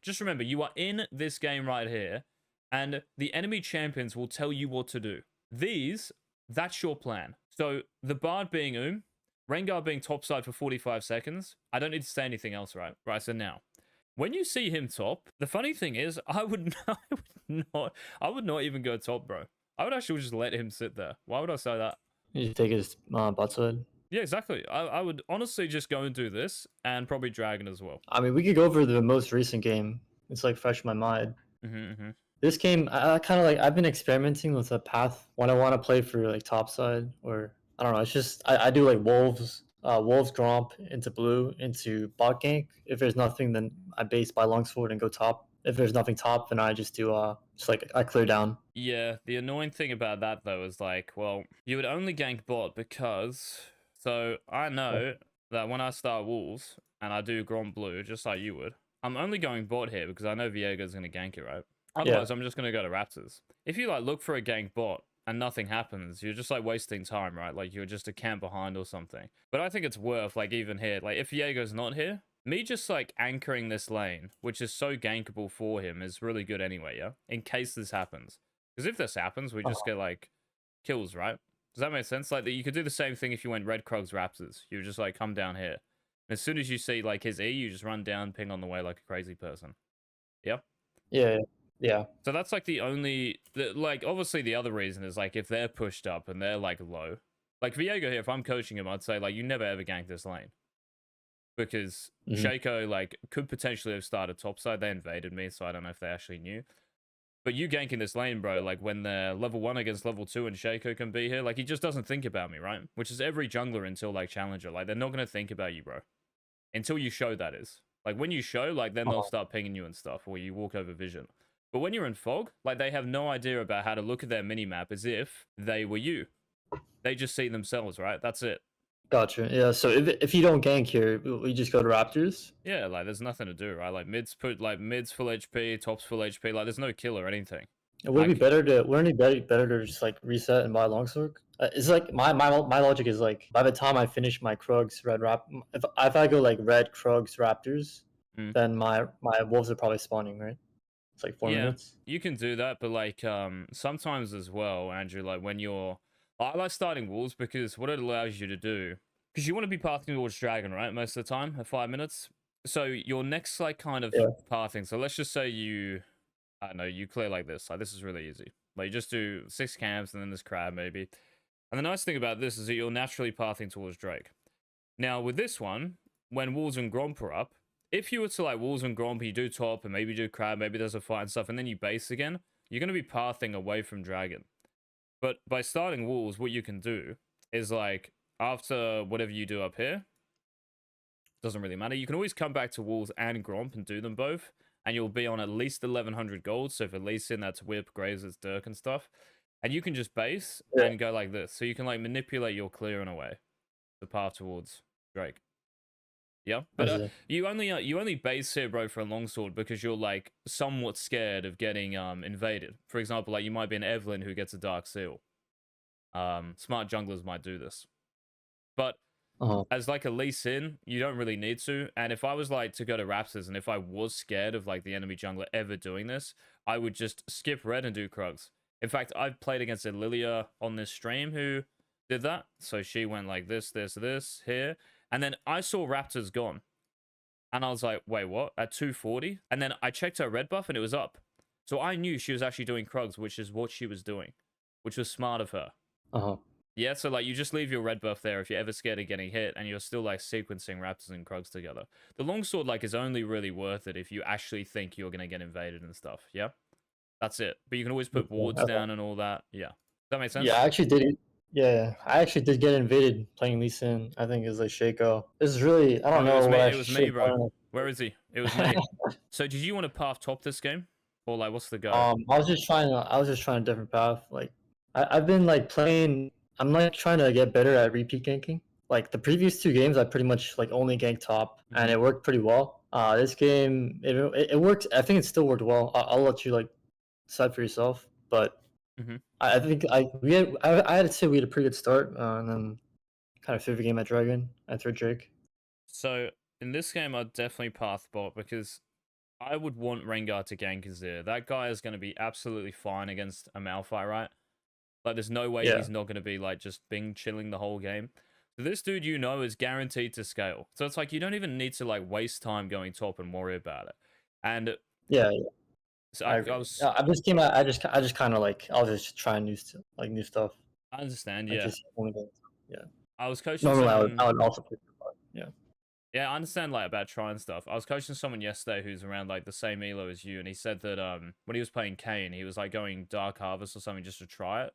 Just remember, you are in this game right here, and the enemy champions will tell you what to do. That's your plan. So the Bard being Rengar being topside for 45 seconds, I don't need to say anything else, right? Right, so now, when you see him top, the funny thing is, I would not even go top, bro. I would actually just let him sit there. Why would I say that? You take his bot side. Yeah, exactly. I would honestly just go and do this, and probably Dragon as well. I mean, we could go over the most recent game. It's like fresh in my mind. This game, I kind of like. I've been experimenting with a path when I want to play for like top side, or I don't know. It's just I do like wolves, Gromp into blue into bot gank. If there's nothing, then I base by longsword and go top. If there's nothing top, then I just do just like I clear down. Yeah, the annoying thing about that though is like, well, you would only gank bot because so I know that when I start wolves and I do Gromp blue, just like you would, I'm only going bot here because I know Viego's gonna gank it, right? Otherwise, I'm just gonna go to Raptors. If you like look for a gank bot and nothing happens, you're just like wasting time, right? Like you're just a camp behind or something. But I think it's worth like even here, like if Viego's not here, me just like anchoring this lane, which is so gankable for him, is really good anyway, yeah? In case this happens. Because if this happens, we just get like kills, right? Does that make sense? Like you could do the same thing if you went Red Krugs Raptors. You would just like come down here. And as soon as you see like his E, you just run down, ping on the way like a crazy person. Yeah? Yeah. So that's like the only, like obviously the other reason is like if they're pushed up and they're like low. Like Viego here, if I'm coaching him, I'd say like you never ever gank this lane. Because Shaco like could potentially have started topside. They invaded me, so I don't know if they actually knew. But you ganking this lane, bro, like when they're level 1 against level 2 and Shaco can be here, like he just doesn't think about me, right? Which is every jungler until like Challenger. Like they're not going to think about you, bro. Until you show, that is. Like when you show, like then they'll start pinging you and stuff, or you walk over vision. But when you're in fog, like they have no idea about how to look at their minimap as if they were you. They just see themselves, right? That's it. Gotcha. Yeah. So if you don't gank here, we just go to Raptors. Yeah, like there's nothing to do, right? Like mids full HP, tops full HP. Like there's no kill or anything. Would it be better to? Wouldn't it be better to just like reset and buy longsword? It's like my logic is like by the time I finish my Krugs if I go like red Krugs Raptors, then my wolves are probably spawning, right? It's like 4 minutes. You can do that, but like sometimes as well, Andrew, like when you're I like starting wolves because what it allows you to do, because you want to be pathing towards dragon, right? Most of the time at 5 minutes. So your next like kind of pathing. So let's just say I don't know, you clear like this. Like this is really easy. Like you just do 6 camps and then this crab maybe. And the nice thing about this is that you're naturally pathing towards Drake. Now with this one, when wolves and Gromp are up, if you were to like wolves and Gromp, you do top and maybe do crab, maybe there's a fight and stuff, and then you base again, you're going to be pathing away from dragon. But by starting wolves, what you can do is like after whatever you do up here, doesn't really matter. You can always come back to wolves and Gromp and do them both, and you'll be on at least 1100 gold. So for Lee Sin, that's Whip, Graves, it's Dirk and stuff. And you can just base and go like this. So you can like manipulate your clear in a way, the path towards Drake. Yeah, but you only base here, bro, for a longsword because you're like somewhat scared of getting invaded. For example, like you might be an Evelyn who gets a dark seal. Smart junglers might do this, but as like a Lee Sin, you don't really need to. And if I was like to go to Raptors, and if I was scared of like the enemy jungler ever doing this, I would just skip red and do Krugs. In fact, I've played against a Lilia on this stream who did that. So she went like this here. And then I saw Raptors gone. And I was like, wait, what? At 240? And then I checked her red buff and it was up. So I knew she was actually doing Krugs, which is what she was doing. Which was smart of her. Yeah, so like you just leave your red buff there if you're ever scared of getting hit and you're still like sequencing Raptors and Krugs together. The longsword like is only really worth it if you actually think you're going to get invaded and stuff. Yeah? That's it. But you can always put wards down and all that. Yeah. Does that make sense? Yeah, I actually did it. Yeah, I actually did get invaded playing Lee Sin. I think it was like Shaco. This is really, I don't know. It was me, bro. Where is he? It was me. So did you want to path top this game? Or like what's the goal? I was just trying a different path. Like I've been like playing, I'm like trying to get better at repeat ganking. Like the previous 2 games I pretty much like only ganked top and it worked pretty well. This game it worked. I think it still worked well. I'll let you like decide for yourself, but I think I had to say we had a pretty good start, and then kind of 50 game at Dragon. I threw Drake. So in this game, I'd definitely path bot because I would want Rengar to gank Azir. That guy is going to be absolutely fine against a Malphite, right? Like, there's no way Yeah, he's not going to be, like, just Bing chilling the whole game. So this dude, is guaranteed to scale. So it's like, you don't even need to, like, waste time going top and worry about it. And yeah, so I I agree. was, I just came out. I just kind of like I was just trying new stuff. I understand, Like yeah. just only going. Yeah. I was coaching Normally, I someone. would also pick the part. Yeah. Yeah, I understand like about trying stuff. I was coaching someone yesterday who's around like the same elo as you, and he said that when he was playing Kane, he was like going Dark Harvest or something just to try it.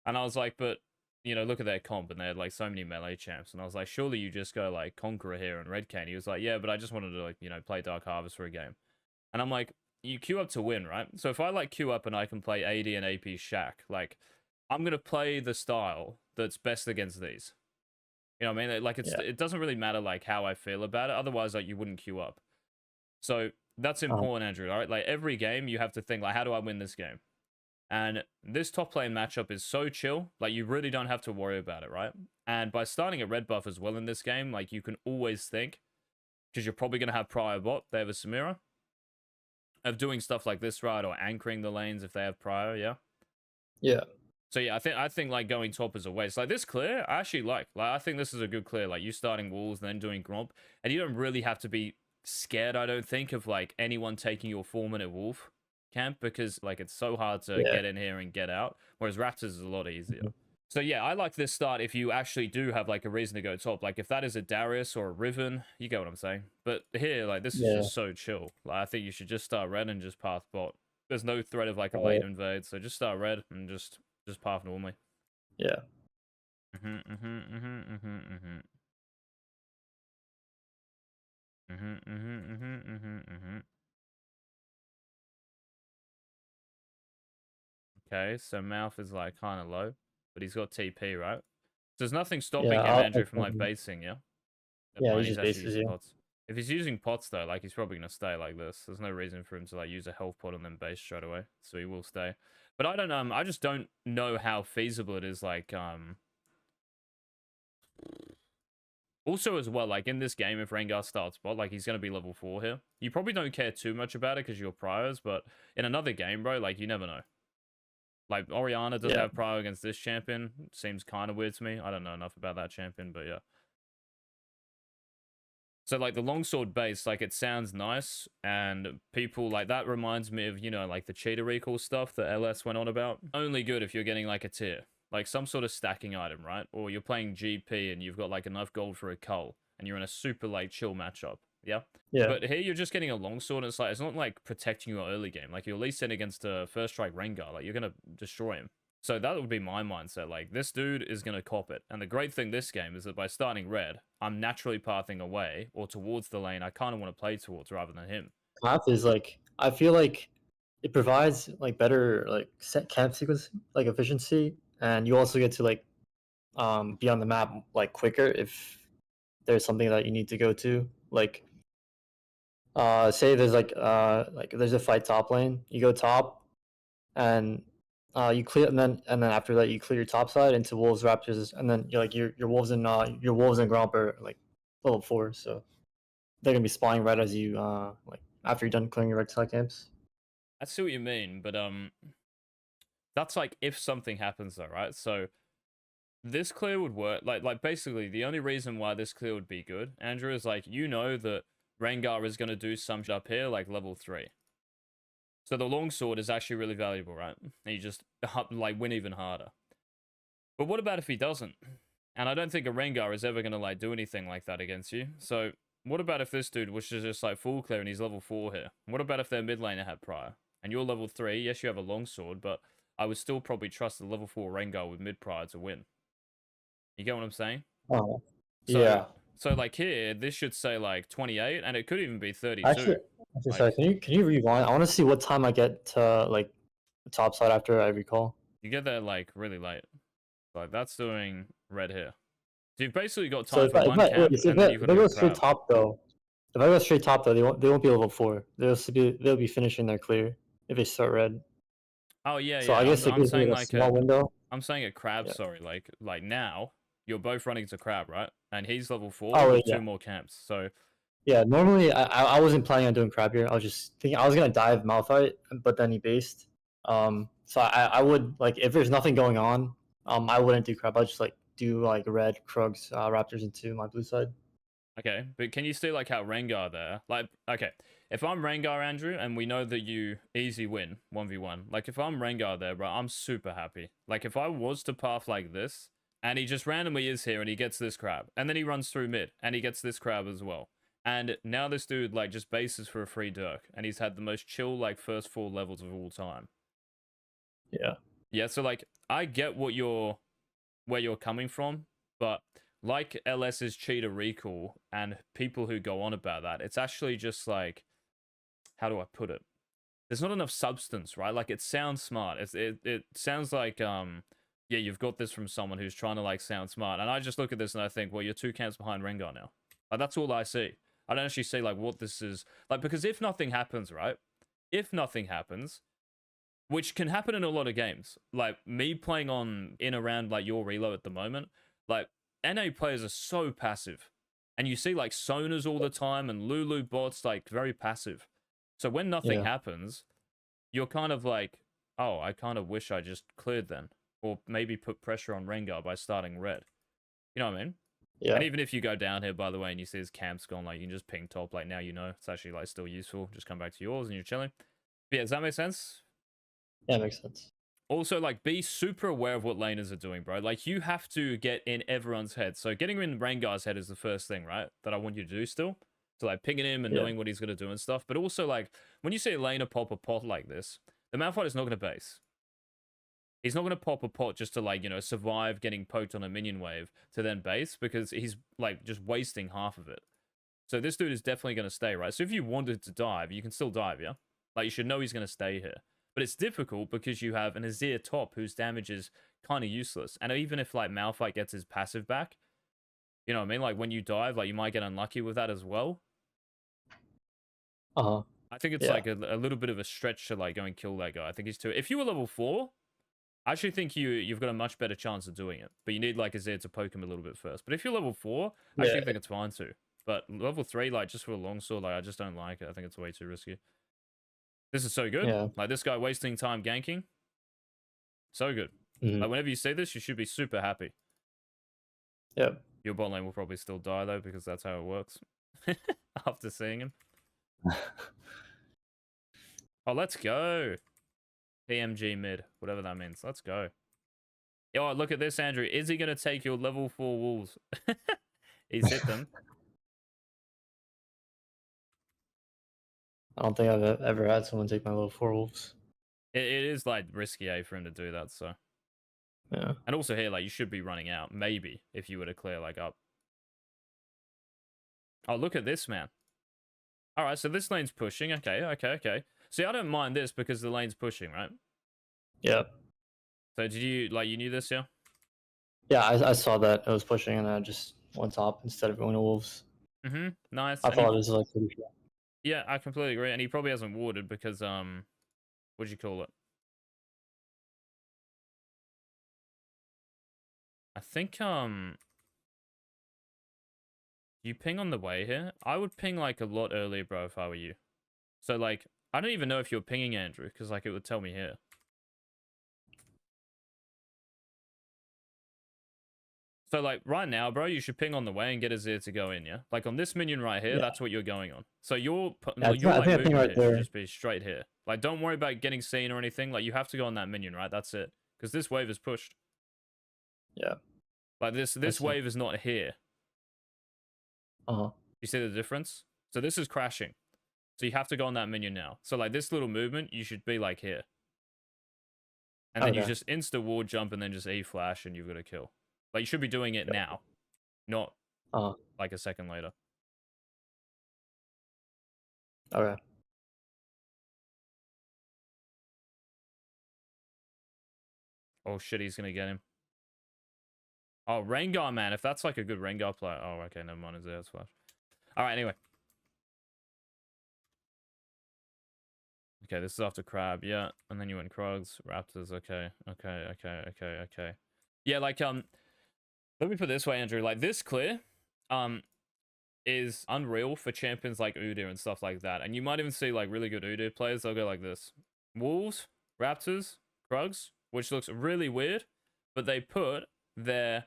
And I was like, but look at their comp, and they had like so many melee champs. And I was like, surely you just go like Conqueror here and Red Kane. He was like, yeah, but I just wanted to like play Dark Harvest for a game. And I'm like, you queue up to win, right? So if I like queue up and I can play AD and AP Shaq, like I'm gonna play the style that's best against these. You know what I mean? Like Yeah. it doesn't really matter like how I feel about it. Otherwise, like you wouldn't queue up. So that's Um, important, Andrew. All right, like every game you have to think like, how do I win this game? And this top lane matchup is so chill, like you really don't have to worry about it, right? And by starting a red buff as well in this game, like you can always think, because you're probably gonna have prior bot, they have a Samira, of doing stuff like this, right, or anchoring the lanes if they have prior, yeah. yeah. So yeah, I think like going top is a waste. Like this clear, I actually like I think this is a good clear. Like you starting walls, then doing Gromp, and you don't really have to be scared, I don't think, of like anyone taking your 4-minute wolf camp, because like it's so hard to Yeah. get in here and get out. Whereas Raptors is a lot easier. Mhm. So yeah, I like this start if you actually do have like a reason to go top. Like if that is a Darius or a Riven, you get what I'm saying. But here, like this is Yeah. just so chill. Like I think you should just start red and just path bot. There's no threat of like a late Right. invade, so just start red and just path normally. Yeah. Mhm, mhm, mhm, mhm, mhm. Mhm, mhm, mhm, mhm, mhm. Okay, so mouth is like kind of low, but he's got TP, right? So there's nothing Yeah. stopping him, Andrew, from like basing, yeah? Never Yeah. He mind, he's just actually bases using you. pots. If he's using pots though, like he's probably gonna stay like this. There's no reason for him to like use a health pot and then base straight away, so he will stay. But I just don't know how feasible it is. Like also as well, like in this game, if Rengar starts bot, like he's gonna be level 4 here. You probably don't care too much about it because you're priors, but in another game, bro, like you never know. Like Oriana doesn't Yeah. have prior against this champion. Seems kind of weird to me. I don't know enough about that champion, but yeah. So like the longsword base, like it sounds nice, and people like that reminds me of like the cheetah recall stuff that LS went on about. Only good if you're getting like a tier, like some sort of stacking item, right? Or you're playing GP and you've got like enough gold for a cull, and you're in a super like chill matchup. Yeah. Yeah. But here you're just getting a longsword, and it's not like protecting your early game. Like you're Lee Sin against a first strike Rengar, like you're gonna destroy him. So that would be my mindset. Like, this dude is going to cop it. And the great thing this game is that by starting red, I'm naturally pathing away or towards the lane I kind of want to play towards rather than him. Path is like I feel like it provides like better like set camp sequence like efficiency, and you also get to like be on the map like quicker if there's something that you need to go to. Like say there's like there's a fight top lane, you go top and you clear, and then after that you clear your top side into wolves raptors, and then you're like your wolves and gromp are like level 4, so they're gonna be spawning right as you like after you're done clearing your red side camps. I see what you mean, but that's like if something happens though, right? So this clear would work. Like basically the only reason why this clear would be good, Andrew, is like that Rengar is gonna do some shit up here like level 3. So the longsword is actually really valuable, right? And you just like win even harder. But what about if he doesn't? And I don't think a Rengar is ever going to like do anything like that against you. So what about if this dude was just like full clear and he's level 4 here? What about if their mid laner had prior? And you're level 3, yes, you have a longsword, but I would still probably trust the level 4 Rengar with mid prior to win. You get what I'm saying? Oh, So, yeah. so like here, this should say like 28, and it could even be 32. Actually, Like, sorry. Can you rewind? I want to see what time I get to like the top side after I recall. you get there like really late. Like that's doing red here. So you've basically got So time for one camp, wait, and then you've if got I to go go straight crab. top though, if I go straight top though, they won't be level 4. They'll be finishing their clear if they start red. Oh yeah, So I yeah. guess it I'm gives me saying like a like a small window. I'm saying a crab. Yeah. Sorry, like now you're both running to crab, right? And he's level 4 Oh wait, with yeah. 2 more camps. So Yeah, normally I wasn't planning on doing crab here. I was just thinking I was gonna dive Malphite, but then he based. So I would like if there's nothing going on, I wouldn't do crab. I'd just like do like red Krugs Raptors into my blue side. Okay, but can you see like how Rengar there? Like, okay, if I'm Rengar, Andrew, and we know that you easy win 1v1, like if I'm Rengar there, bro, I'm super happy. Like if I was to path like this, and he just randomly is here and he gets this crab, and then he runs through mid and he gets this crab as well. And now this dude like just bases for a free Dirk, and he's had the most chill like first 4 levels of all time. Yeah. Yeah, so like I get where you're coming from, but like LS's cheater recall and people who go on about that, it's actually just like, how do I put it? There's not enough substance, right? Like it sounds smart. It sounds like yeah, you've got this from someone who's trying to like sound smart. And I just look at this and I think, well, you're 2 camps behind Rengar now. Like that's all I see. I don't actually see like what this is like, because if nothing happens, right? If nothing happens, which can happen in a lot of games. Like me playing on in around like your reload at the moment, like NA players are so passive. And you see like Sonas all the time and Lulu bots like very passive. So when nothing Yeah. happens, you're kind of like, oh, I kind of wish I just cleared then. Or maybe put pressure on Rengar by starting red. You know what I mean? Yeah. And even if you go down here, by the way, and you see his camp's gone, like you can just ping top, like now you know it's actually like still useful. Just come back to yours and you're chilling. But yeah, does that make sense? Yeah, makes sense. Also, like, be super aware of what laners are doing, bro. Like, you have to get in everyone's head. So, getting in Rengar's head is the first thing, right? That I want you to do still. So, like, pinging him and Yeah. knowing what he's going to do and stuff. But also, like, when you see a laner pop a pot like this, the Malphite is not going to base. He's not going to pop a pot just to, like, you know, survive getting poked on a minion wave to then base because he's, like, just wasting half of it. So, this dude is definitely going to stay, right? So, if you wanted to dive, you can still dive, yeah? Like, you should know he's going to stay here. But it's difficult because you have an Azir top whose damage is kind of useless. And even if like Malphite gets his passive back, you know what I mean? Like when you dive, like you might get unlucky with that as well. Uh huh. I think it's Yeah. like a little bit of a stretch to like go and kill that guy. I think he's too. If you were level 4, I actually think you've got a much better chance of doing it. But you need like Azir to poke him a little bit first. But if you're level 4, I Yeah. actually think it's fine too. But level 3, like just for a longsword, like I just don't like it. I think it's way too risky. This is so good. Yeah. Like this guy wasting time ganking. So good. Hmm. Like whenever you see this, you should be super happy. Yeah. Your bot lane will probably still die though, because that's how it works. After seeing him. Oh, let's go. PMG mid, whatever that means. Let's go. Oh, look at this, Andrew. Is he going to take your level 4 wolves? He's hit them. I don't think I've ever had someone take my little 4 wolves. It is like risky for him to do that, so. Yeah. And also here, like you should be running out, maybe, if you were to clear like up. Oh, look at this, man. All right, so this lane's pushing. Okay. See, I don't mind this because the lane's pushing, right? Yeah. So did you, like, you knew this, yeah? Yeah, I saw that it was pushing and I just went top instead of going to wolves. Mm-hmm, nice. I And he, thought it was like pretty fair. yeah, I completely agree. And he probably hasn't warded because, what'd you call it? I think, you ping on the way here? I would ping, like, a lot earlier, bro, if I were you. So, like, I don't even know if you're pinging Andrew, because, like, it would tell me here. So, like, right now, bro, you should ping on the way and get Azir to go in, yeah? Like, on this minion right here, Yeah. that's what you're going on. So, your Yeah, your I like, think I ping movement right here there. should just be straight here. Like, don't worry about getting seen or anything. Like, you have to go on that minion, right? That's it. Because this wave is pushed. Yeah. Like, this see. wave is not here. Uh-huh. You see the difference? So, this is crashing. So, you have to go on that minion now. So, like, this little movement, you should be, like, here. And then you Okay. just insta-ward jump and then just E-flash and you've got to kill. Like, you should be doing it now. Not, Uh-huh. like, a second later. Okay. Oh, shit, he's going to get him. Oh, Rengar, man. If that's, like, a good Rengar player. Oh, okay, never mind. It's there. It's flash. All right, anyway. Okay, this is after Crab, yeah. And then you went Krugs, Raptors, okay. Yeah, like, let me put it this way, Andrew. Like, this clear, is unreal for champions like Udyr and stuff like that. And you might even see like really good Udyr players. They'll go like this: Wolves, Raptors, Krugs, which looks really weird, but they put their,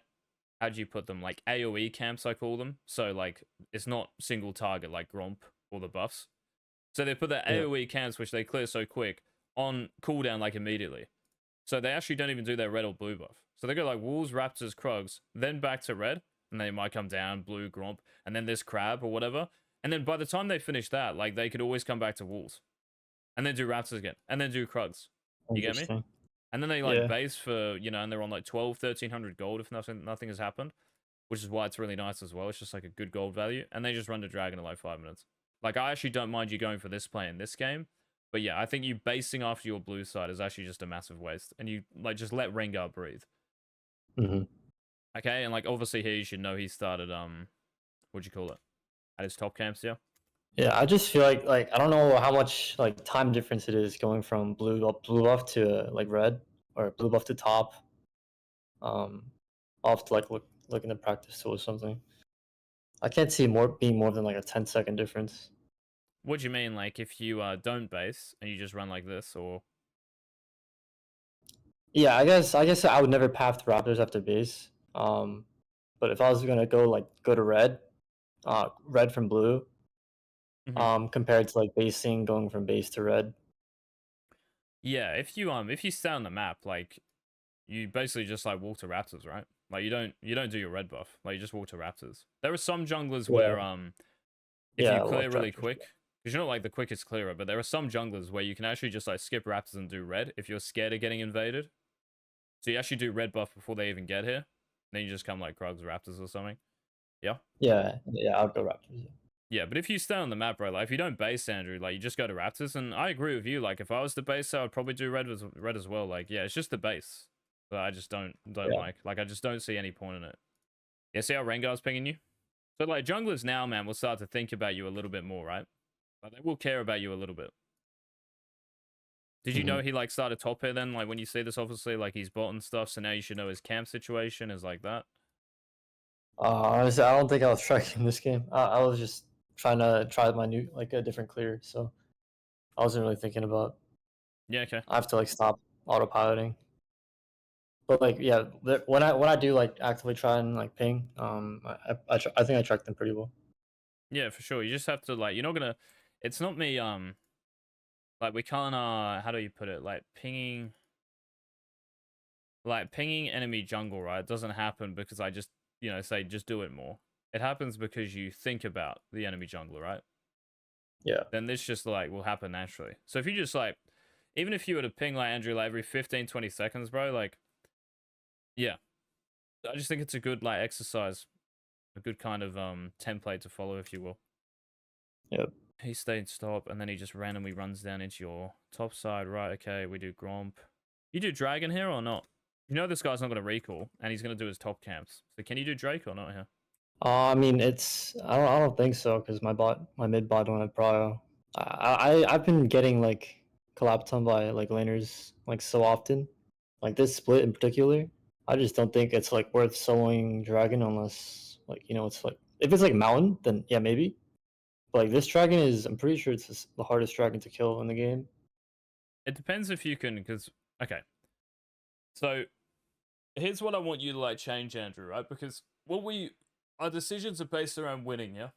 how do you put them, like AoE camps, I call them. So like it's not single target like Gromp or the buffs. So they put their Yeah. AoE camps, which they clear so quick, on cooldown like immediately. So they actually don't even do their red or blue buff. So they go like Wolves, Raptors, Krugs, then back to red, and they might come down, blue, Gromp, and then this Crab or whatever. And then by the time they finish that, like they could always come back to Wolves. And then do Raptors again. And then do Krugs. You get me? Interesting. And then they like Yeah. base for, you know, and they're on like 12, 1300 gold if nothing has happened. Which is why it's really nice as well. It's just like a good gold value. And they just run to Dragon in like 5 minutes. Like I actually don't mind you going for this play in this game. But yeah, I think you basing after your blue side is actually just a massive waste. And you like just let Rengar breathe. Hmm. Okay, and like obviously here you should know he started what'd you call it? At his top camps, yeah? Yeah, I just feel like I don't know how much like time difference it is going from blue buff to like red, or blue buff to top. I'll have to like look into practice tool or something. I can't see more being more than like a 10-second difference. What do you mean, like if you don't base and you just run like this, or Yeah, I guess I would never path to Raptors after base. But if I was gonna go to red, red from blue, Mhm. compared to like basing going from base to red. Yeah, if you stay on the map, like you basically just like walk to Raptors, right? Like you don't do your red buff. Like you just walk to Raptors. There are some junglers Yeah, where if you yeah, clear left really Raptors. quick, because you're not like the quickest clearer, but there are some junglers where you can actually just like skip Raptors and do red if you're scared of getting invaded. So you actually do red buff before they even get here. Then you just come like Krugs Raptors or something. Yeah. Yeah, I'll go Raptors. Yeah. Yeah, but if you stay on the map, bro, like if you don't base Andrew, like you just go to Raptors, and I agree with you. Like if I was the base, I would probably do red as well. Like yeah, it's just the base, but I just don't Yeah. like I just don't see any point in it. Yeah, see how Rengar's pinging you? So like junglers now, man, will start to think about you a little bit more, right? Like they will care about you a little bit. Did you Hmm. know he like started top here then? Like when you see this, obviously, like he's bot and stuff, so now you should know his camp situation is like that. Honestly, I don't think I was tracking this game. I was just trying to try my new like a different clear, so I wasn't really thinking about. Yeah, okay. I have to like stop autopiloting. But like yeah, when I do like actively try and like ping, I think I track them pretty well. Yeah, for sure. You just have to like you're not gonna it's not me like we can't how do you put it? Like pinging enemy jungle, right? It doesn't happen because I just, you know, say just do it more. It happens because you think about the enemy jungler, right? Yeah, Then this just like will happen naturally. So if you just like, even if you were to ping like Andrew like every 15, 20 seconds, bro, like, yeah, I just think it's a good like exercise, a good kind of template to follow, if you will. yep. He stayed stop, and then he just randomly runs down into your top side. Right, okay, we do Gromp. You do Dragon here or not? You know this guy's not going to recall, and he's going to do his top camps. So can you do Drake or not here? I mean, I don't think so because my mid bot don't have prio. I've been getting like collapsed on by like laners like so often, like this split in particular. I just don't think it's like worth soloing dragon unless like it's like if it's like mountain then yeah maybe. But like this dragon is I'm pretty sure it's the hardest dragon to kill in the game. It depends if you can, because, okay. So here's what I want you to like change, Andrew, right? Because our decisions are based around winning, yeah?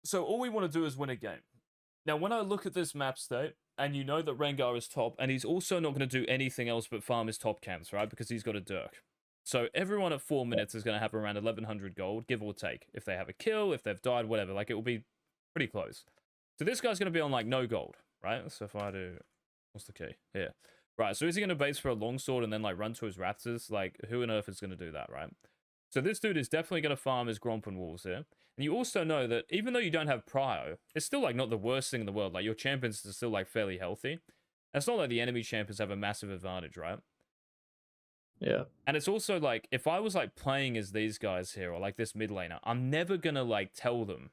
So all we want to do is win a game. Now, when I look at this map state, and you know that Rengar is top, and he's also not going to do anything else but farm his top camps, right? Because he's got a Dirk. So everyone at 4 minutes is going to have around 1100 gold, give or take. If they have a kill, if they've died, whatever. Like, it will be pretty close. So this guy's going to be on, like, no gold, right? So if I do... What's the key? Here. Right, so is he going to base for a longsword and then, like, run to his Raptors? Like, who on earth is going to do that, right? So this dude is definitely going to farm his Gromp and Wolves here. And you also know that even though you don't have prio, it's still like not the worst thing in the world. Like your champions are still like fairly healthy. And it's not like the enemy champions have a massive advantage, right? Yeah, And it's also like if I was like playing as these guys here or like this mid laner, I'm never gonna like tell them,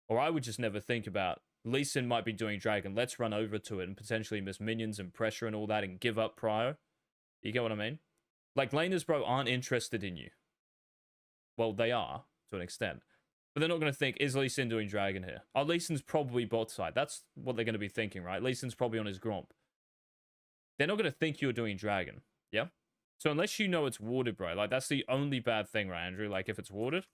or I would just never think about Lee Sin might be doing dragon. Let's run over to it and potentially miss minions and pressure and all that and give up prio. You get what I mean? Like laners, bro, aren't interested in you. Well, they are to an extent. But they're not going to think, is Lee Sin doing dragon here? Oh, Lee Sin's probably bot side. That's what they're going to be thinking, right? Lee Sin's probably on his Gromp. They're not going to think you're doing dragon. Yeah? So unless you know it's warded, bro, like that's the only bad thing, right, Andrew? Like if it's warded.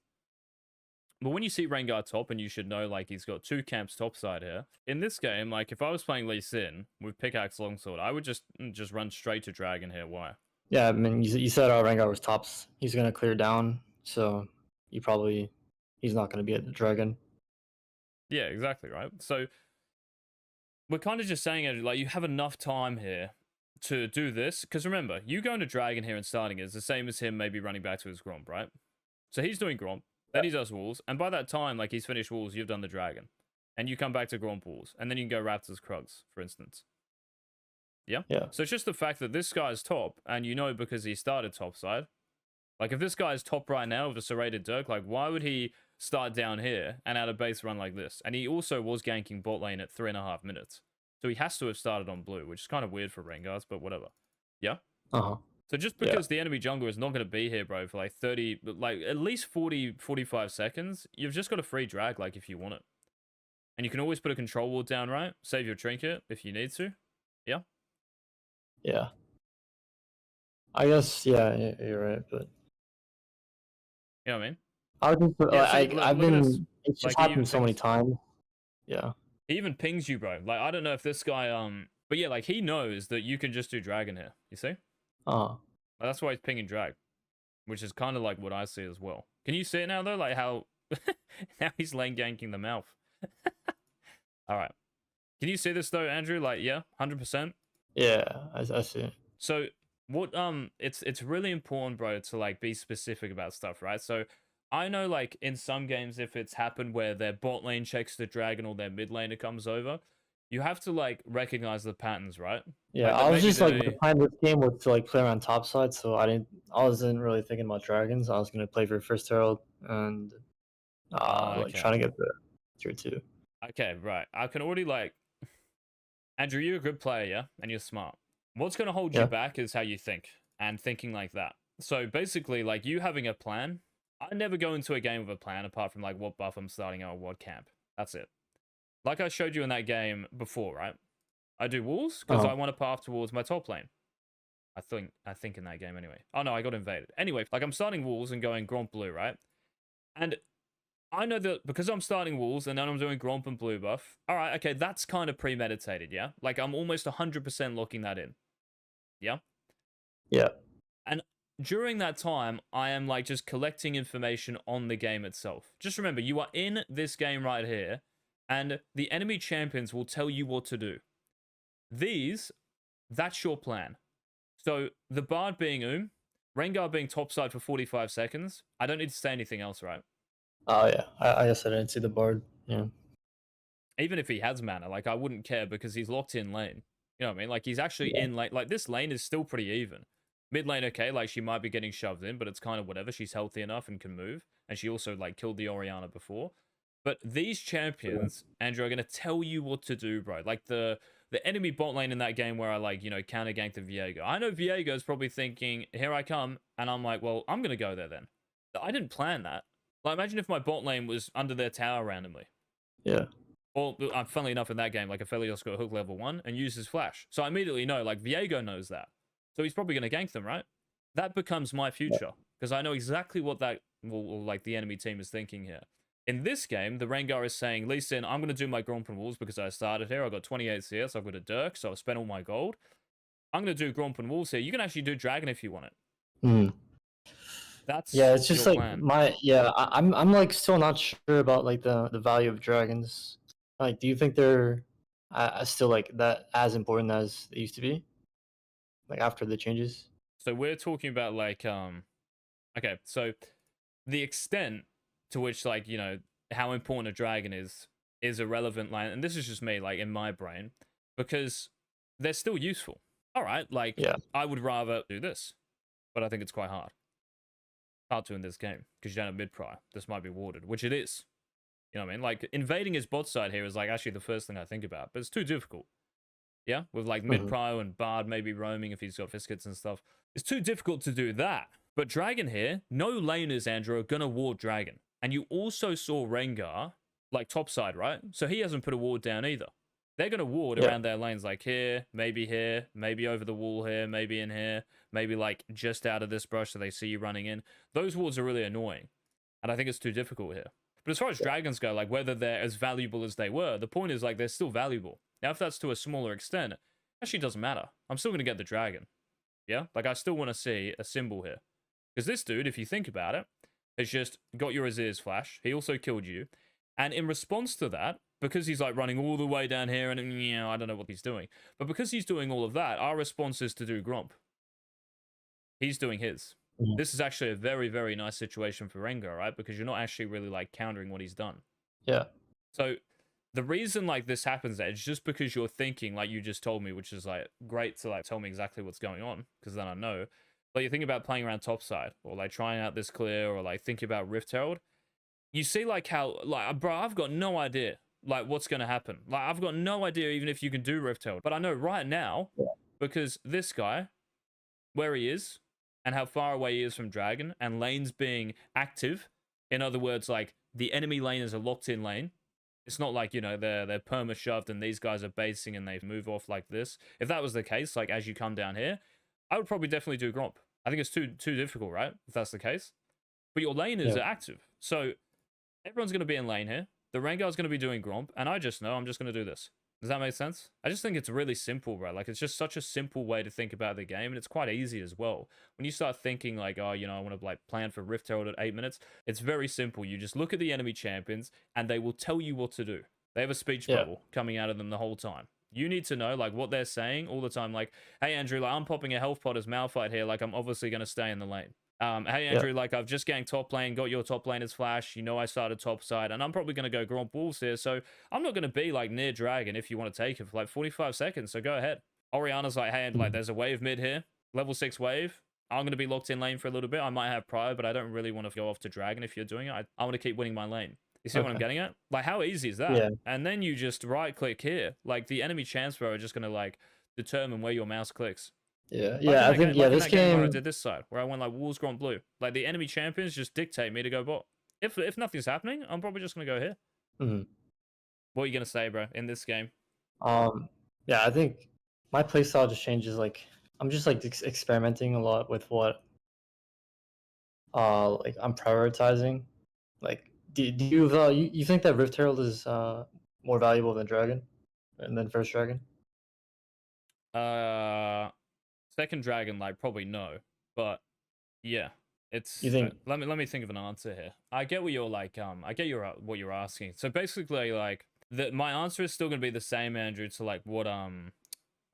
But when you see Rengar top, and you should know, like, he's got 2 camps topside here. In this game, like, if I was playing Lee Sin with Pickaxe Longsword, I would just run straight to dragon here. Why? Yeah, I mean, you said Rengar was tops. He's gonna clear down, so he's not gonna be at the dragon. Yeah, exactly, right? So we're kind of just saying, Andrew, like, you have enough time here to do this. Because remember, you going to dragon here and starting it is the same as him maybe running back to his Gromp, right? So he's doing Gromp. Then he does walls, and by that time, like, he's finished walls, you've done the dragon. And you come back to Gromp walls, and then you can go Raptors Krugs, for instance. Yeah? Yeah. So it's just the fact that this guy's top, and you know because he started topside. Like, if this guy's top right now with a serrated Dirk, like, why would he start down here and out of base run like this? And he also was ganking bot lane at 3.5 minutes. So he has to have started on blue, which is kind of weird for Rengars, but whatever. Yeah? Uh-huh. So just because the enemy jungler is not going to be here, bro, for like 30, like at least 40, 45 seconds, you've just got a free drag, like, if you want it. And you can always put a control ward down, right? Save your trinket if you need to. Yeah? Yeah. I guess, yeah, you're right, but... You know what I mean? I would just, I've been... It's just like, happened so many times. Yeah. He even pings you, bro. Like, I don't know if this guy, But yeah, like, he knows that you can just do dragon here. You see? Uh-huh. Like, that's why he's pinging drag. Which is kind of like what I see as well. Can you see it now, though? Like, how... now he's lane ganking the mouth. Alright. Can you see this, though, Andrew? Like, yeah? 100%? Yeah, I see it. So, what, it's really important, bro, to, like, be specific about stuff, right? So, I know, like, in some games, if it's happened where their bot lane checks the dragon or their mid laner comes over, you have to, like, recognize the patterns, right? Yeah, like, I was just like, the plan of this game was to like play around top side, so I wasn't really thinking about dragons. I was gonna play for first herald and like trying to get the tier 2. Okay, right. I can already, like, Andrew, you're a good player, yeah, and you're smart. What's gonna hold you back is how you think, and thinking like that. So basically, like, you having a plan. I never go into a game with a plan apart from like what buff I'm starting out or what camp. That's it. Like I showed you in that game before, right? I do walls because I want to path towards my top lane. I think in that game anyway. Oh no, I got invaded. Anyway, like I'm starting walls and going Gromp blue, right? And I know that because I'm starting walls and then I'm doing Gromp and blue buff. All right, okay, that's kind of premeditated, yeah? Like I'm almost 100% locking that in. Yeah? Yeah. And during that time, I am like just collecting information on the game itself. Just remember, you are in this game right here, and the enemy champions will tell you what to do. That's your plan. So the Bard being Rengar being topside for 45 seconds, I don't need to say anything else, right? Oh yeah, I guess I didn't see the Bard. Yeah. Even if he has mana, like I wouldn't care because he's locked in lane. You know what I mean? Like he's actually in lane. Like this lane is still pretty even. Mid lane, okay, like she might be getting shoved in, but it's kind of whatever. She's healthy enough and can move. And she also like killed the Orianna before. But these champions, Andrew, are going to tell you what to do, bro. Like the enemy bot lane in that game where I like, you know, counter ganked the Viego. I know Viego's probably thinking, here I come. And I'm like, well, I'm going to go there then. I didn't plan that. Like imagine if my bot lane was under their tower randomly. Yeah. Or, funnily enough, in that game, like Aphelios got hook level 1 and uses flash. So I immediately know, like, Viego knows that. So he's probably going to gank them, right? That becomes my future. Because I know exactly what that, like, the enemy team is thinking here. In this game, the Rengar is saying, Lee Sin, I'm going to do my Gromp and Wolves because I started here. I got 28 CS. I've got a Dirk, so I've spent all my gold. I'm going to do Gromp and Wolves here. You can actually do Dragon if you want it. That's it's just like plan. I'm like still not sure about like the value of dragons. Like, do you think they're still like that as important as they used to be? Like after the changes? So we're talking about like okay, so the extent to which like, you know, how important a dragon is irrelevant, line, and this is just me, like in my brain, because they're still useful. All right, like I would rather do this, but I think it's quite hard. Hard to in this game because you don't have mid pry. This might be warded, which it is. You know what I mean? Like invading his bot side here is like actually the first thing I think about, but it's too difficult. Yeah, with like mid prio and Bard maybe roaming if he's got Fiskets and stuff. It's too difficult to do that. But Dragon here, no laners, Andrew, are gonna ward Dragon. And you also saw Rengar, like topside, right? So he hasn't put a ward down either. They're going to ward Yeah. around their lanes like here, maybe over the wall here, maybe in here, maybe like just out of this brush so they see you running in. Those wards are really annoying. And I think it's too difficult here. But as far as dragons go, like whether they're as valuable as they were, the point is like they're still valuable. Now, if that's to a smaller extent, actually doesn't matter. I'm still going to get the dragon. Yeah? Like I still want to see a symbol here. Because this dude, if you think about it, has just got your Azir's flash. He also killed you. And in response to that, because he's like running all the way down here and, you know, I don't know what he's doing. But because he's doing all of that, our response is to do Gromp. He's doing his. Mhm. This is actually a very, very nice situation for Rengar, right? Because you're not actually really like countering what he's done. Yeah. So the reason like this happens is just because you're thinking like you just told me, which is like great to like tell me exactly what's going on, because then I know. Like you think about playing around topside or like trying out this clear or like thinking about Rift Herald. You see like how like bro, I've got no idea like what's gonna happen. Like I've got no idea even if you can do Rift Herald. But I know right now, because this guy, where he is, and how far away he is from Dragon, and lanes being active. In other words, like the enemy lane is a locked in lane. It's not like, you know, they're perma shoved and these guys are basing and they move off like this. If that was the case, like as you come down here, I would probably definitely do Gromp. I think it's too difficult, right? If that's the case. But your lane is active. So everyone's going to be in lane here. The Rengar's going to be doing Gromp. And I just know I'm just going to do this. Does that make sense? I just think it's really simple, bro. Like, it's just such a simple way to think about the game, and it's quite easy as well. When you start thinking, like, oh, you know, I want to, like, plan for Rift Herald at 8 minutes, it's very simple. You just look at the enemy champions, and they will tell you what to do. They have a speech bubble coming out of them the whole time. You need to know, like, what they're saying all the time. Like, hey, Andrew, like, I'm popping a health pot as Malphite here. Like, I'm obviously going to stay in the lane. Hey, Andrew, like, I've just ganked top lane, got your top lane as flash. You know I started top side, and I'm probably going to go Gromp Wolves here, so I'm not going to be, like, near Dragon if you want to take it for, like, 45 seconds, so go ahead. Oriana's like, hey, like, there's a wave mid here, level 6 wave. I'm going to be locked in lane for a little bit. I might have Prior, but I don't really want to go off to Dragon if you're doing it. I want to keep winning my lane. You see what I'm getting at? Like, how easy is that? Yeah. And then you just right-click here. Like, the enemy transfer are just going to, like, determine where your mouse clicks. Yeah, yeah, I think this game where I did this side, where I went like Wolves Gromp Blue. Like the enemy champions just dictate me to go bot. If nothing's happening, I'm probably just gonna go here. What are you gonna say, bro, in this game? Yeah, I think my playstyle just changes. Like I'm just like experimenting a lot with what like I'm prioritizing. Like do you think that Rift Herald is more valuable than Dragon and then First Dragon? Second Dragon, like probably no, but yeah, it's. You think? Let me think of an answer here. I get what you're like. I get what you're asking. So basically, like my answer is still gonna be the same, Andrew. To like what'd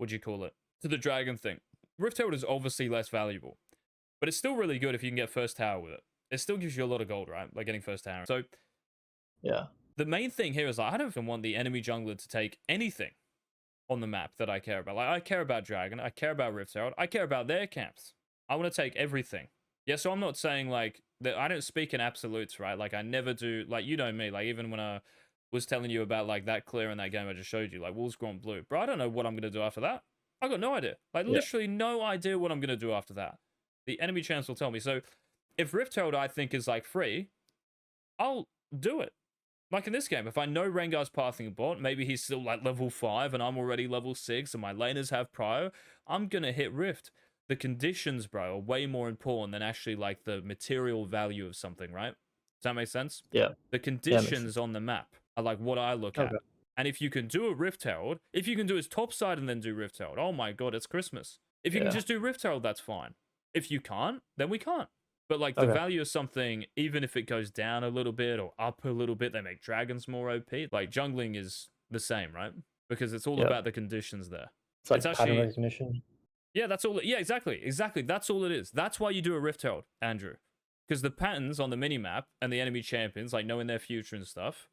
you call it? To the Dragon thing. Rift Herald is obviously less valuable, but it's still really good if you can get first tower with it. It still gives you a lot of gold, right? Like getting first tower. So yeah, the main thing here is like, I don't even want the enemy jungler to take anything on the map that I care about. Like, I care about Dragon, I care about Rift Herald, I care about their camps. I want to take everything. Yeah, so I'm not saying, like, that I don't speak in absolutes, right? Like, I never do, like, you know me, like, even when I was telling you about, like, that clear in that game I just showed you, like, Wolves Gromp Blue. Bro, I don't know what I'm going to do after that. I got no idea. Like, literally no idea what I'm going to do after that. The enemy chance will tell me. So, if Rift Herald, I think, is, like, free, I'll do it. Like in this game, if I know Rengar's pathing a bot, maybe he's still like level 5 and I'm already level 6 and my laners have prio, I'm going to hit Rift. The conditions, bro, are way more important than actually like the material value of something, right? Does that make sense? Yeah. The conditions on the map are like what I look at. And if you can do a Rift Herald, if you can do his top side and then do Rift Herald, oh my god, it's Christmas. If you can just do Rift Herald, that's fine. If you can't, then we can't. But like the value of something, even if it goes down a little bit or up a little bit, they make dragons more OP. Like jungling is the same, right? Because it's all about the conditions there. It's like pattern recognition. Yeah, that's all. Yeah, exactly. That's all it is. That's why you do a Rift Herald, Andrew. Because the patterns on the minimap and the enemy champions, like knowing their future and stuff,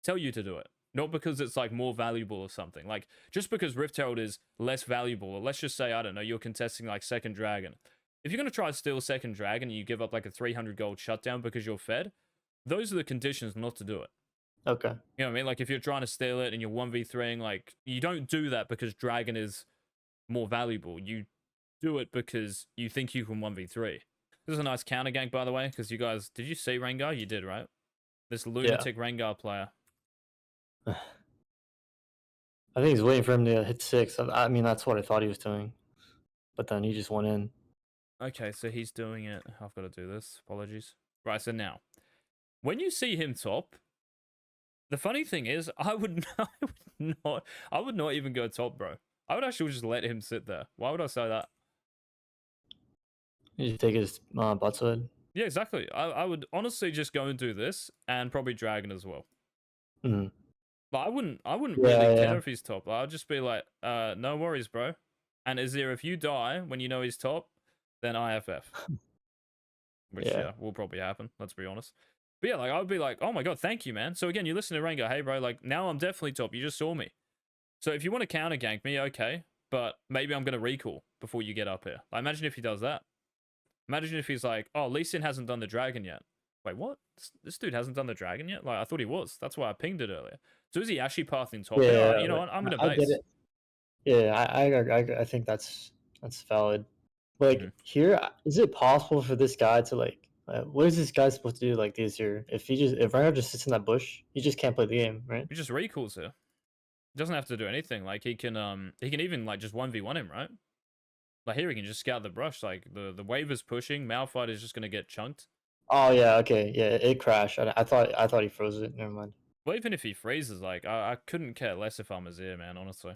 tell you to do it. Not because it's like more valuable or something. Like just because Rift Herald is less valuable, or let's just say, I don't know, you're contesting like second dragon. If you're going to try to steal second dragon and you give up like a 300 gold shutdown because you're fed, those are the conditions not to do it. Okay. You know what I mean? Like if you're trying to steal it and you're 1v3ing, like you don't do that because dragon is more valuable. You do it because you think you can 1v3. This is a nice counter gank, by the way, because you guys, did you see Rengar? You did, right? This lunatic Rengar player. I think he's waiting for him to hit 6. I mean, that's what I thought he was doing. But then he just went in. Okay, so he's doing it. I've got to do this. Apologies. Right, so now, when you see him top, the funny thing is, I would not even go top, bro. I would actually just let him sit there. Why would I say that? You just take his butt side. Yeah, exactly. I would honestly just go and do this, and probably Dragon as well. Mm. But I wouldn't really care if he's top. I'd just be like, no worries, bro. And Azir, if you die when you know he's top, then IFF. Which will probably happen, let's be honest. But yeah, like I would be like, oh my god, thank you, man. So again, you listen to Rengar, hey bro, like now I'm definitely top. You just saw me. So if you want to counter gank me, okay, but maybe I'm gonna recall before you get up here. Like, imagine if he does that. Imagine if he's like, oh, Lee Sin hasn't done the dragon yet. Wait, what? This dude hasn't done the dragon yet? Like, I thought he was. That's why I pinged it earlier. So is he actually pathing top? Yeah, you know what? I'm gonna base. Yeah, I think that's valid. Like here, is it possible for this guy to like? What is this guy supposed to do like this year? If Rengar just sits in that bush, he just can't play the game, right? He just recalls here. He doesn't have to do anything. Like he can even like just 1v1 him, right? Like here he can just scout the brush. Like the wave is pushing. Malphite is just gonna get chunked. Oh yeah, okay, yeah, it crashed. I thought he froze it. Never mind. Well, even if he freezes, like I couldn't care less if I'm Azir, man. Honestly.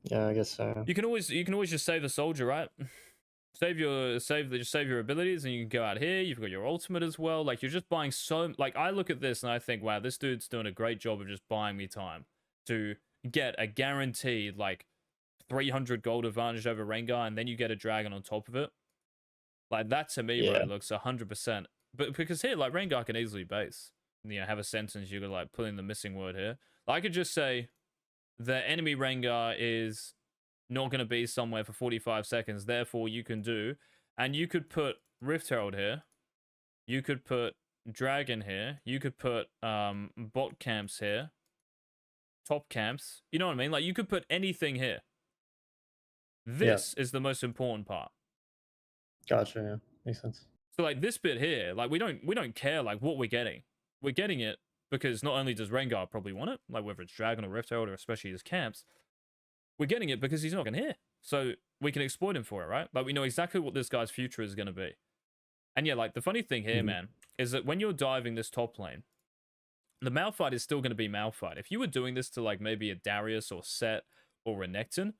Yeah, I guess so. You can always just save the soldier, right? Save your abilities, and you can go out here. You've got your ultimate as well. Like you're just buying so. Like I look at this and I think, wow, this dude's doing a great job of just buying me time to get a guaranteed like 300 gold advantage over Rengar, and then you get a dragon on top of it. Like that to me, bro, looks 100%. But because here, like Rengar can easily base. You know, have a sentence you could like put in the missing word here. I could just say the enemy Rengar is not going to be somewhere for 45 seconds. Therefore, you can do, and you could put Rift Herald here. You could put Dragon here. You could put bot camps here. Top camps. You know what I mean? Like you could put anything here. This is the most important part. Gotcha. Yeah, makes sense. So like this bit here, like we don't care like what we're getting. We're getting it because not only does Rengar probably want it, like whether it's Dragon or Rift Herald or especially his camps, we're getting it because he's not gonna hit. So we can exploit him for it, right? Like we know exactly what this guy's future is gonna be. And yeah, like the funny thing here, man, is that when you're diving this top lane, the Malphite is still gonna be Malphite. If you were doing this to like maybe a Darius or Set or a Renekton,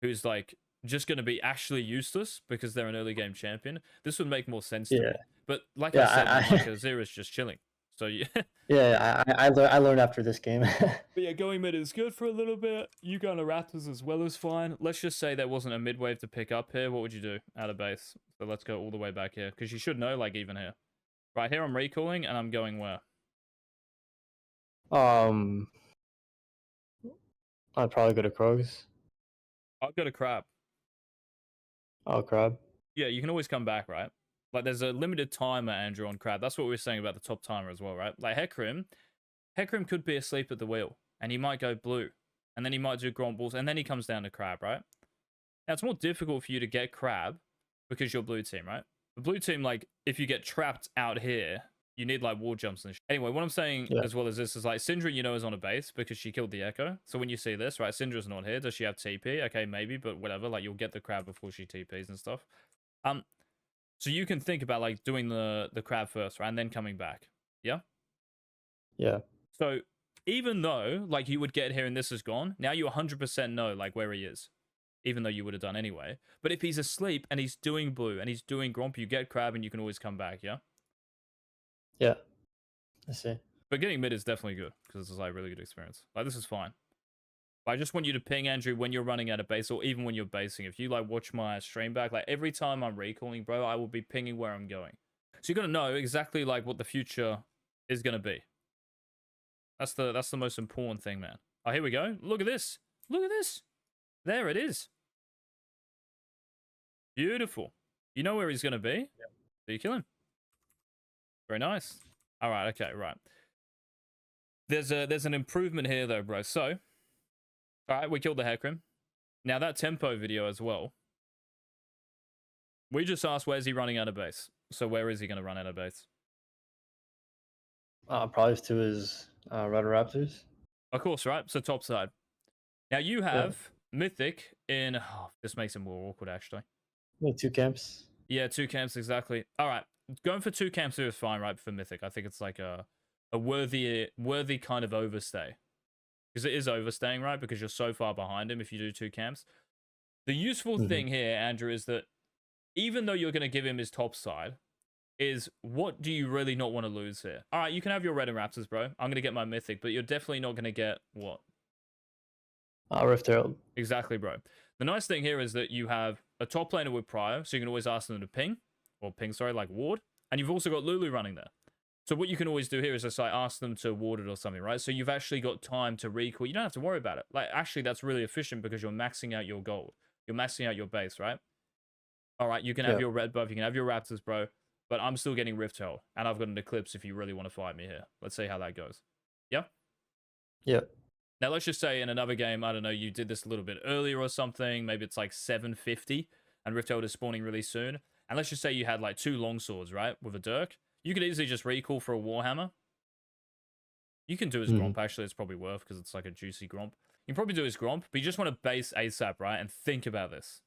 who's like just going to be actually useless because they're an early game champion, this would make more sense to me. But like I said, like Azir is just chilling. So yeah. I learned after this game. But yeah, going mid is good for a little bit. You going to Raptors as well is fine. Let's just say there wasn't a mid wave to pick up here. What would you do out of base? So let's go all the way back here because you should know, like even here. Right here, I'm recalling and I'm going where? I'd probably go to Krogs. I'll go to Crab. Oh, Crab. Yeah, you can always come back, right? Like, there's a limited timer, Andrew, on Crab. That's what we were saying about the top timer as well, right? Like, Hecarim could be asleep at the wheel, and he might go blue, and then he might do Grand Balls, and then he comes down to Crab, right? Now, it's more difficult for you to get Crab because you're blue team, right? The blue team, like, if you get trapped out here, you need, like, wall jumps and shit. Anyway, what I'm saying as well as this is, like, Syndra, you know, is on a base because she killed the Echo. So when you see this, right, Syndra's not here. Does she have TP? Okay, maybe, but whatever. Like, you'll get the Crab before she TPs and stuff. So you can think about, like, doing the Crab first, right, and then coming back. Yeah? Yeah. So even though, like, you would get here and this is gone, now you 100% know, like, where he is. Even though you would have done anyway. But if he's asleep and he's doing blue and he's doing Gromp, you get Crab and you can always come back, yeah? Yeah, I see. But getting mid is definitely good because it's like a really good experience. Like this is fine. But I just want you to ping Andrew when you're running out of base or even when you're basing. If you like watch my stream back, like every time I'm recalling, bro, I will be pinging where I'm going. So you're gonna know exactly like what the future is gonna be. That's the most important thing, man. Oh, here we go. Look at this. Look at this. There it is. Beautiful. You know where he's gonna be. Yep. So you kill him. Very nice. All right. Okay. Right. There's an improvement here though, bro. So, all right, we killed the Hecarim. Now that tempo video as well. We just asked where's he running out of base. So where is he going to run out of base? Probably two is Red Raptors. Of course, right? So top side. Now you Yeah, have Mythic in. Oh, this makes it more awkward, actually. like two camps. Yeah, two camps exactly. All right, going for two camps here is fine, right? For Mythic, I think it's like a worthy kind of overstay because it is overstaying, right? Because you're so far behind him if you do two camps. The useful Hmm. thing here, Andrew, is that even though you're going to give him his top side, is what do you really not want to lose here? All right, you can have your Red and Raptors, bro. I'm going to get my Mythic, but you're definitely not going to get what? Rift Herald. Exactly, bro. The nice thing here is that you have a top laner with Prio, so you can always ask them to ping, sorry, like ward, and you've also got Lulu running there. So what you can always do here is just like ask them to ward it or something, right? So you've actually got time to recall. You don't have to worry about it. Like actually, that's really efficient because you're maxing out your gold. You're maxing out your base, right? All right, you can have Yeah. your red buff, you can have your Raptors, bro, but I'm still getting Rift Herald, and I've got an Eclipse if you really want to fight me here. Let's see how that goes. Yeah? Yeah. Now, let's just say in another game, I don't know, you did this a little bit earlier or something. Maybe it's like 750, and Rift Herald is spawning really soon. And let's just say you had like two longswords, right, with a Dirk. You could easily just recall for a Warhammer. You can do his Hmm. Gromp, actually. It's probably worth because it's like a juicy Gromp. You can probably do his Gromp, but you just want to base ASAP, right? And think about this.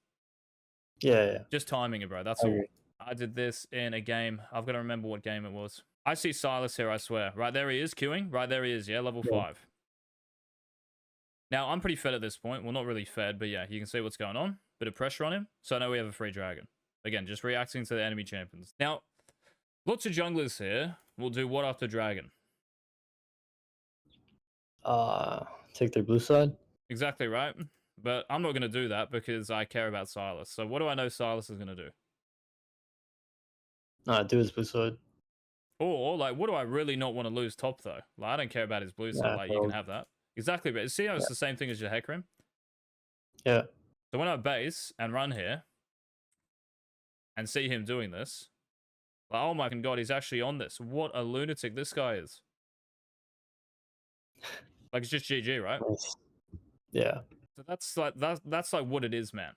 Yeah. Just timing it, bro. That's I all. agree. I did this in a game. I've got to remember what game it was. I see Silas here, I swear. Right there he is, queuing. Right there he is, yeah, level Yeah. 5. Now, I'm pretty fed at this point. Well, not really fed, but yeah, you can see what's going on. Bit of pressure on him. So I know we have a free dragon. Again, just reacting to the enemy champions. Now, lots of junglers here will do what after dragon? Take their blue side. Exactly right. But I'm not going to do that because I care about Silas. So what do I know Silas is going to do? Do his blue side. Or, like, what do I really not want to lose top, though? Like, I don't care about his blue side. Yeah. Like, you can have that. Exactly, but see how it's Yeah. the same thing as your Hecarim? Yeah. So when I base and run here and see him doing this, like, oh my god, he's actually on this. What a lunatic this guy is. Like, it's just GG, right? Nice. Yeah. So that's like what it is, man.